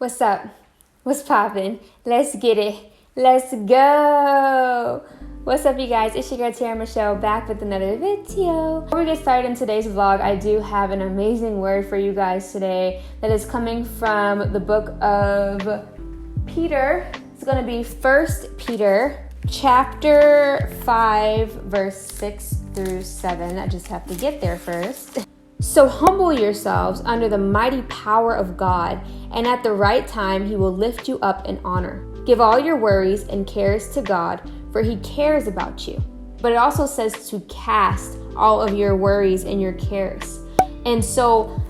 What's up? What's poppin'? Let's get it. Let's go. What's up, you guys? It's your girl Tiara Michelle back with another video. Before we get started in today's vlog, I do have an amazing word for you guys today that is coming from the book of Peter. It's going to be 1 Peter chapter 5 verse 6 through 7. I just have to get there first. So humble yourselves under the mighty power of God, and at the right time he will lift you up in honor. Give all your worries and cares to God, for he cares about you. But it also says to cast all of your worries and your cares. And so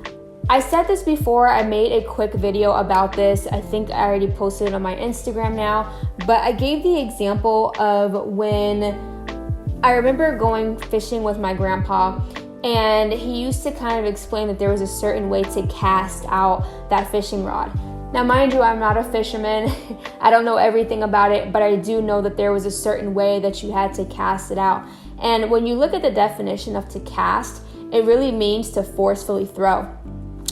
I said this before, I made a quick video about this. I think I already posted it on my Instagram now, but I gave the example of when I remember going fishing with my grandpa, and he used to kind of explain that there was a certain way to cast out that fishing rod. Now, mind you, I'm not a fisherman. I don't know everything about it, but I do know that there was a certain way that you had to cast it out. And when you look at the definition of to cast, it really means to forcefully throw.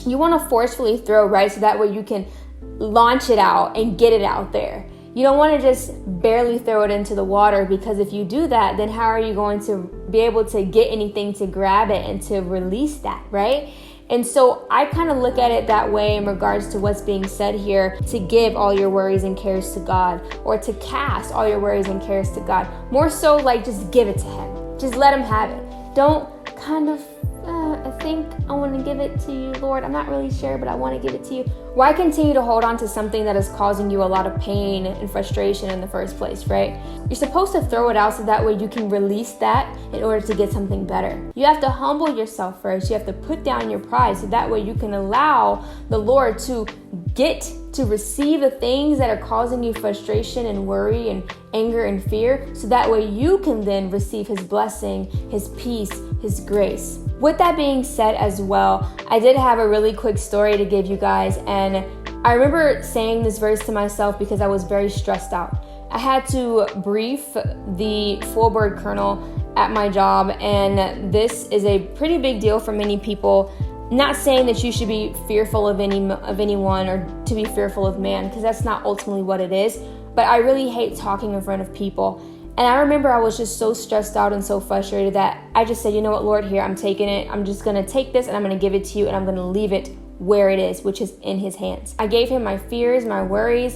You want to forcefully throw, right? So that way you can launch it out and get it out there. You don't want to just barely throw it into the water, because if you do that, then how are you going to be able to get anything to grab it and to release that, right? And so I kind of look at it that way in regards to what's being said here, to give all your worries and cares to God, or to cast all your worries and cares to God. More so like just give it to him. Just let him have it. Don't kind of, I think I want to give it to you, Lord. I'm not really sure, but I want to give it to you. Why continue to hold on to something that is causing you a lot of pain and frustration in the first place, right? You're supposed to throw it out so that way you can release that in order to get something better. You have to humble yourself first. You have to put down your pride so that way you can allow the Lord to get to receive the things that are causing you frustration and worry and anger and fear, so that way you can then receive his blessing, his peace, his grace. With that being said as well, I did have a really quick story to give you guys, and I remember saying this verse to myself because I was very stressed out. I had to brief the full board colonel at my job, and this is a pretty big deal for many people. Not saying that you should be fearful of anyone or to be fearful of man, because that's not ultimately what it is. But I really hate talking in front of people. And I remember I was just so stressed out and so frustrated that I just said, you know what, Lord, here, I'm taking it. I'm just going to take this and I'm going to give it to you, and I'm going to leave it where it is, which is in his hands. I gave him my fears, my worries,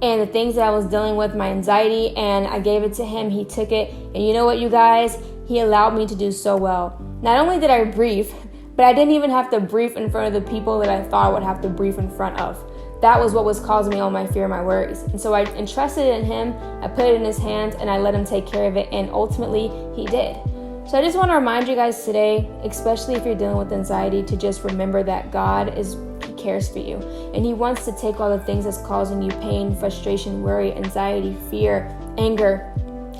and the things that I was dealing with, my anxiety, and I gave it to him. He took it. And you know what, you guys? He allowed me to do so well. Not only did I brief, but I didn't even have to brief in front of the people that I thought I would have to brief in front of. That was what was causing me all my fear and my worries. And so I entrusted in him, I put it in his hands, and I let him take care of it, and ultimately he did. So I just want to remind you guys today, especially if you're dealing with anxiety, to just remember that he cares for you. And he wants to take all the things that's causing you pain, frustration, worry, anxiety, fear, anger.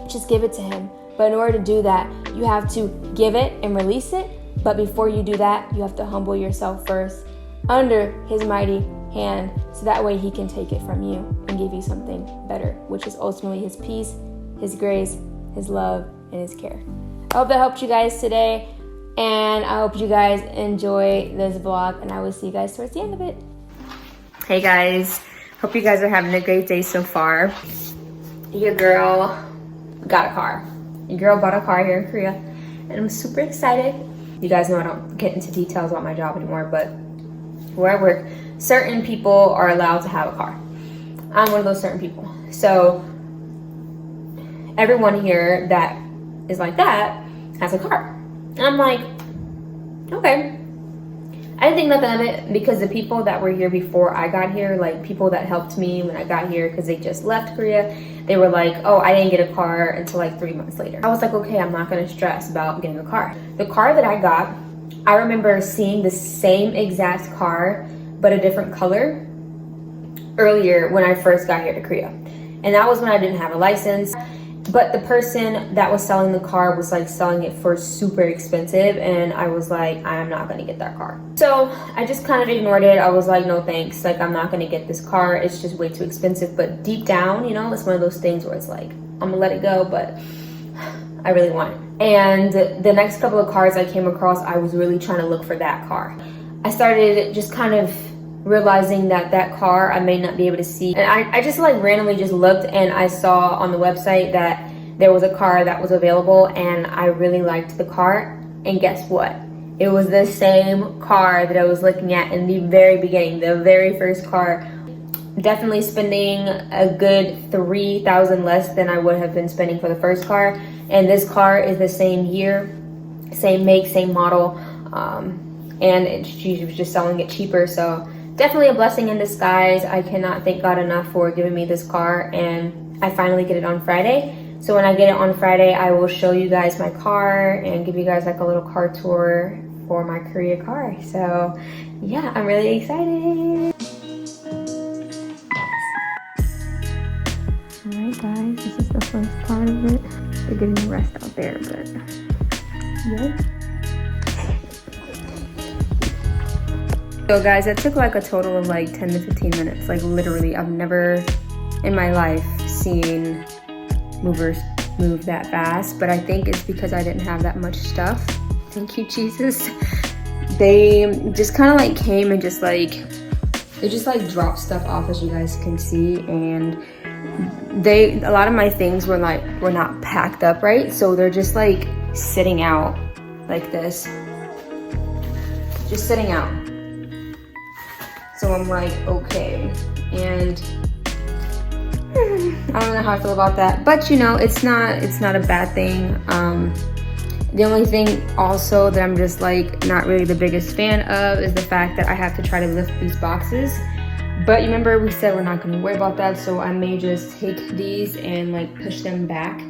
Just give it to him. But in order to do that, you have to give it and release it. But before you do that, you have to humble yourself first under his mighty hand, so that way he can take it from you and give you something better, which is ultimately his peace, his grace, his love, and his care. I hope that helped you guys today, and I hope you guys enjoy this vlog, and I will see you guys towards the end of it. Hey guys, hope you guys are having a great day so far. Your girl got a car. Your girl bought a car here in Korea, and I'm super excited. You guys know I don't get into details about my job anymore, but where I work, certain people are allowed to have a car. I'm one of those certain people. So everyone here that is like that has a car. And I'm like, okay. I didn't think nothing of it, because the people that were here before I got here, like people that helped me when I got here because they just left Korea, they were like, oh, I didn't get a car until like 3 months later. I was like, okay, I'm not going to stress about getting a car. The car that I got, I remember seeing the same exact car, but a different color earlier when I first got here to Korea. And that was when I didn't have a license. But the person that was selling the car was like selling it for super expensive, and I was like, I'm not gonna get that car. So I just kind of ignored it. I was like, no thanks, like I'm not gonna get this car, it's just way too expensive. But deep down, you know, it's one of those things where it's like, I'm gonna let it go, but I really want it. And the next couple of cars I came across, I was really trying to look for that car. I started just kind of realizing that that car I may not be able to see. And I just like randomly just looked and I saw on the website that there was a car that was available and I really liked the car. And guess what? It was the same car that I was looking at in the very beginning, the very first car. Definitely spending a good $3,000 less than I would have been spending for the first car. And this car is the same year, same make, same model, and she was just selling it cheaper. So definitely a blessing in disguise. I cannot thank God enough for giving me this car, and I finally get it on Friday. So when I get it on Friday, I will show you guys my car and give you guys like a little car tour for my Korea car. So yeah, I'm really excited. Alright guys, this is the first part of it. They're getting the rest out there, but yeah. So guys, it took like a total of like 10 to 15 minutes. Like literally, I've never in my life seen movers move that fast, but I think it's because I didn't have that much stuff. Thank you, Jesus. They just kind of like came and just like, they just like dropped stuff off, as you guys can see, and a lot of my things were not packed up right, so they're just like sitting out like this, just sitting out. So I'm like, okay, and I don't know how I feel about that, but you know, it's not a bad thing. The only thing also that I'm just like not really the biggest fan of is the fact that I have to try to lift these boxes. But you remember we said we're not going to worry about that, so I may just take these and like push them back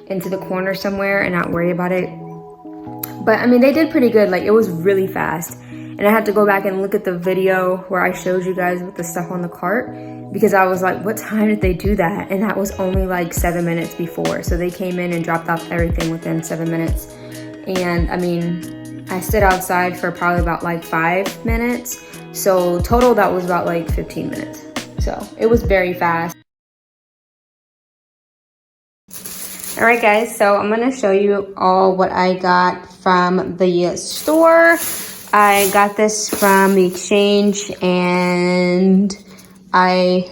into the corner somewhere and not worry about it. But I mean, they did pretty good. Like, it was really fast. And I had to go back and look at the video where I showed you guys with the stuff on the cart, because I was like, what time did they do that? And that was only like 7 minutes before. So they came in and dropped off everything within 7 minutes. And I mean, I stood outside for probably about like 5 minutes. So total, that was about like 15 minutes. So it was very fast. All right, guys, so I'm gonna show you all what I got from the store. I got this from the exchange, and I'm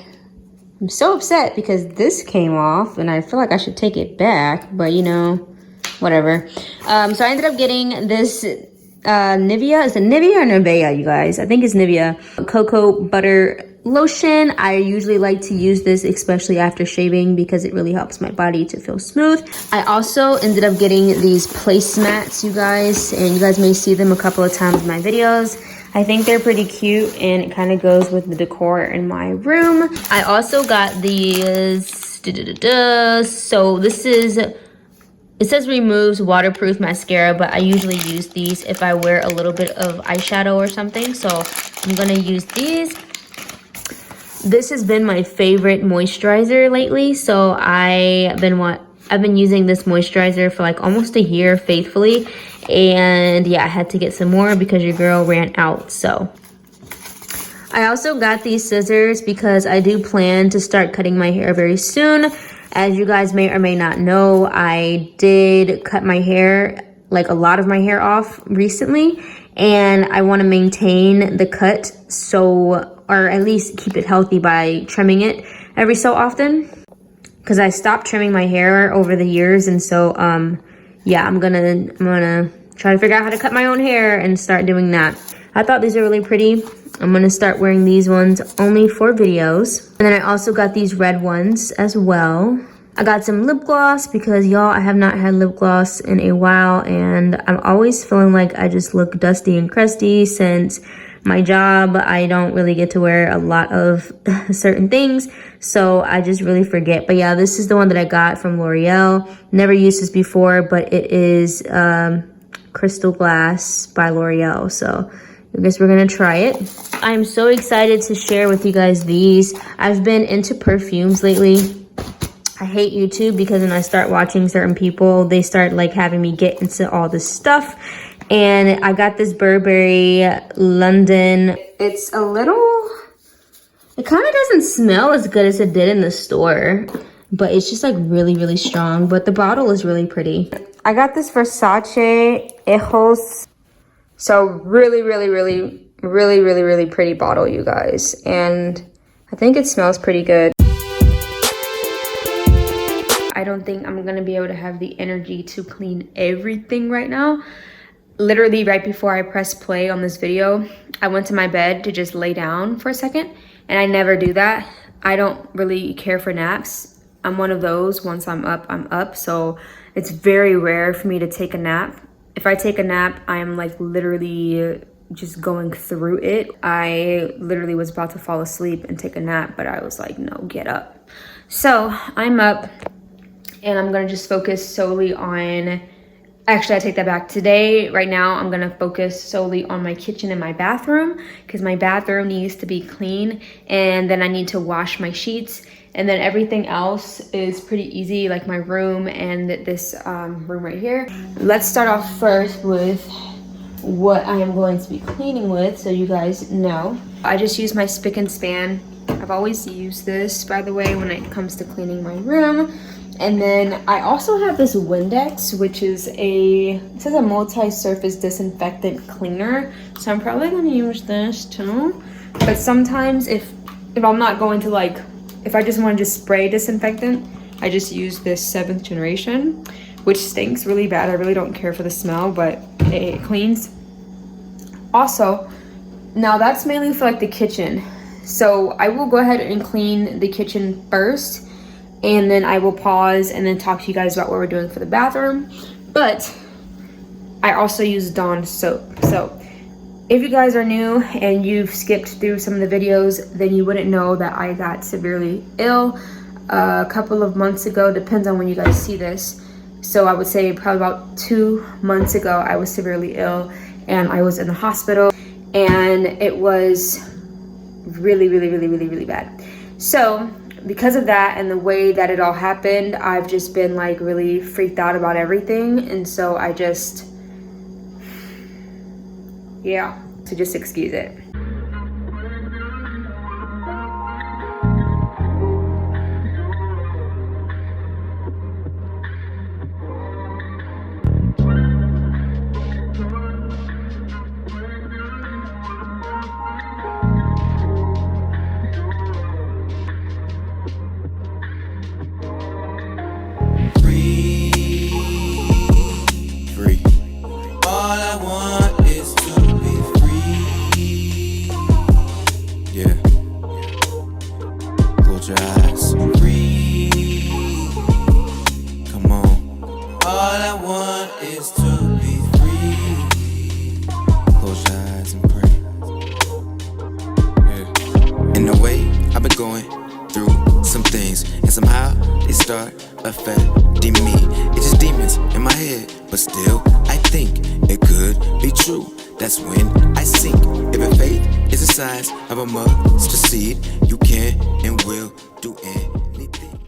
so upset because this came off and I feel like I should take it back, but you know, whatever. So I ended up getting this Nivea. Is it Nivea or Nivea, you guys? I think it's Nivea cocoa butter lotion. I usually like to use this, especially after shaving, because it really helps my body to feel smooth. I also ended up getting these placemats, you guys, and you guys may see them a couple of times in my videos. I think they're pretty cute, and it kind of goes with the decor in my room. I also got these, so this is, it says removes waterproof mascara, but I usually use these if I wear a little bit of eyeshadow or something. So I'm gonna use these. This has been my favorite moisturizer lately. So I've been using this moisturizer for like almost a year faithfully. And yeah, I had to get some more because your girl ran out. So I also got these scissors because I do plan to start cutting my hair very soon. As you guys may or may not know, I did cut my hair, like a lot of my hair off recently, and I want to maintain the cut, so, or at least keep it healthy by trimming it every so often, because I stopped trimming my hair over the years. And so yeah, I'm gonna try to figure out how to cut my own hair and start doing that. I thought these are really pretty. I'm gonna start wearing these ones only for videos. And then I also got these red ones as well. I got some lip gloss because y'all, I have not had lip gloss in a while, and I'm always feeling like I just look dusty and crusty since my job. I don't really get to wear a lot of certain things, so I just really forget. But yeah, this is the one that I got from L'Oreal. Never used this before, but it is Crystal Glass by L'Oreal, so I guess we're gonna try it. I'm so excited to share with you guys these. I've been into perfumes lately. I hate YouTube because when I start watching certain people, they start like having me get into all this stuff. And I got this Burberry London. It's a little, it kind of doesn't smell as good as it did in the store, but it's just like really, really strong. But the bottle is really pretty. I got this Versace Ejos. So really, really, really really, really, really pretty bottle, you guys. And I think it smells pretty good. I don't think I'm gonna be able to have the energy to clean everything right now. Literally right before I press play on this video, I went to my bed to just lay down for a second, and I never do that. I don't really care for naps. I'm one of those, once I'm up. So it's very rare for me to take a nap. If I take a nap, I'm like literally just going through it. I literally was about to fall asleep and take a nap, but I was like, no, get up. So I'm up and I'm gonna just focus solely on, actually I take that back. Today, right now, I'm gonna focus solely on my kitchen and my bathroom because my bathroom needs to be clean, and then I need to wash my sheets, and then everything else is pretty easy, like my room and this room right here. Let's start off first with what I am going to be cleaning with, so you guys know. I just use my spick and span. I've always used this, by the way, when it comes to cleaning my room. And then I also have this Windex, which is it says a multi-surface disinfectant cleaner. So I'm probably gonna use this too. But sometimes if I'm not going to like, if I just want to just spray disinfectant, I just use this 7th generation, which stinks really bad. I really don't care for the smell, but it cleans. Also, now that's mainly for like the kitchen. So I will go ahead and clean the kitchen first, and then I will pause and then talk to you guys about what we're doing for the bathroom. But I also use Dawn soap. So if you guys are new and you've skipped through some of the videos, then you wouldn't know that I got severely ill a couple of months ago, depends on when you guys see this. So I would say probably about 2 months ago, I was severely ill and I was in the hospital, and it was really, really, really, really, really bad. So because of that and the way that it all happened, I've just been like really freaked out about everything. And so I just, yeah, so just excuse it. Affecting me, it's just demons in my head, but still I think it could be true. That's when I sink. If faith is the size of a mustard seed, you can and will do anything.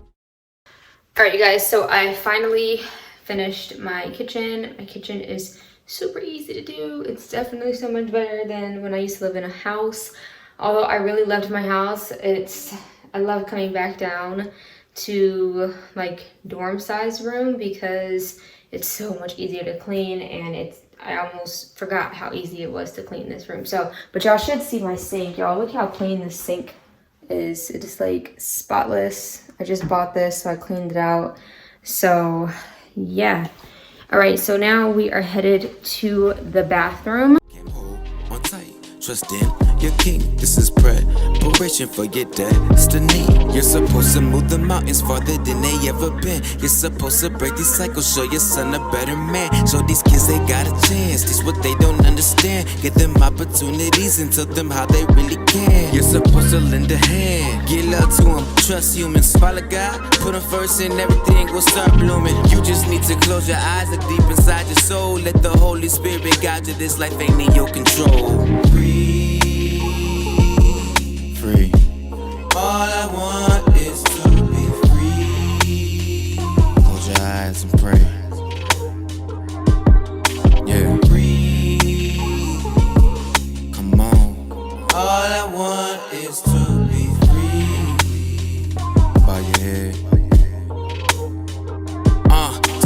All right, you guys, so I finally finished my kitchen. My kitchen is super easy to do. It's definitely so much better than when I used to live in a house. Although I really loved my house, I love coming back down to like dorm size room because it's so much easier to clean, and I almost forgot how easy it was to clean this room. So, but y'all should see my sink. Y'all look how clean this sink is. It is like spotless. I just bought this, so I cleaned it out. So yeah. All right, so now we are headed to the bathroom. Trust in your king. This is preparation for your destiny. You're supposed to move the mountains farther than they ever been. You're supposed to break these cycles, show your son a better man. Show these kids they got a chance. Teach what they don't understand. Get them opportunities and tell them how they really can. You're supposed to lend a hand. Give love to them. Trust humans. Follow God. Put them first and everything will start blooming. You just need to close your eyes. Look deep inside your soul. Let the Holy Spirit guide you. This life ain't in your control. Free. All I want is to be free. Close your eyes and pray. Yeah. Free. Come on. All I want is to be free. Bow your head.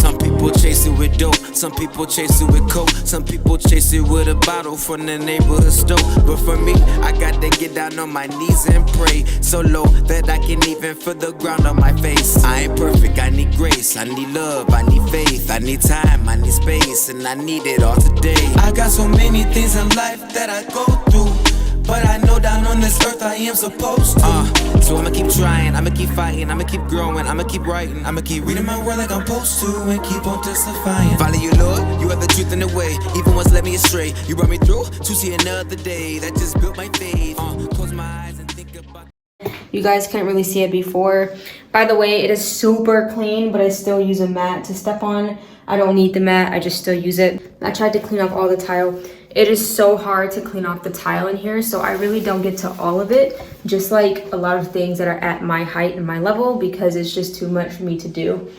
Some people people chase it with dope, some people chase it with coke, some people chase it with a bottle from the neighborhood store. But for me, I got to get down on my knees and pray so low that I can even feel the ground on my face. I ain't perfect, I need grace, I need love, I need faith, I need time, I need space, and I need it all today. I got so many things in life that I go through, but I know down on this earth I am supposed to. So I'ma keep trying, I'ma keep fighting, I'ma keep growing, I'ma keep writing, I'ma keep reading my word like I'm supposed to, and keep on testifying. Follow you, Lord, you are the truth in the way. Even once led me astray, you brought me through to see another day that just built my faith. Close my eyes and think about. You guys couldn't really see it before. By the way, it is super clean, but I still use a mat to step on. I don't need the mat, I just still use it. I tried to clean off all the tile. It is so hard to clean off the tile in here, so I really don't get to all of it, just like a lot of things that are at my height and my level, because it's just too much for me to do.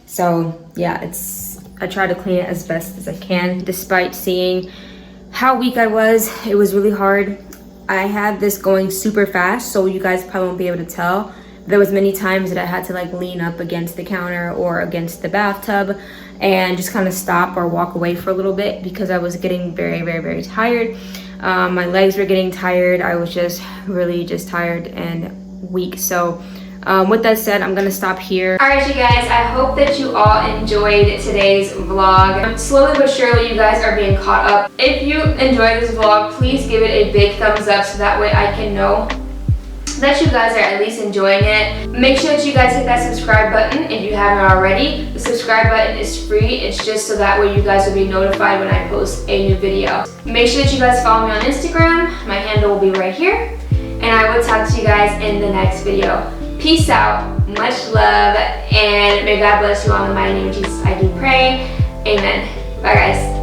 So yeah, I try to clean it as best as I can. Despite seeing how weak I was, it was really hard. I had this going super fast, so you guys probably won't be able to tell. There was many times that I had to like lean up against the counter or against the bathtub and just kind of stop or walk away for a little bit because I was getting very, very, very tired. My legs were getting tired. I was just really just tired and weak. So with that said, I'm gonna stop here. All right, you guys, I hope that you all enjoyed today's vlog. Slowly but surely, you guys are being caught up. If you enjoyed this vlog, please give it a big thumbs up so that way I can know that you guys are at least enjoying it. Make sure that you guys hit that subscribe button if you haven't already. The subscribe button is free. It's just so that way you guys will be notified when I post a new video. Make sure that you guys follow me on Instagram. My handle will be right here. And I will talk to you guys in the next video. Peace out, much love, and may God bless you all in the mighty name of Jesus. I do pray. Amen. Bye guys.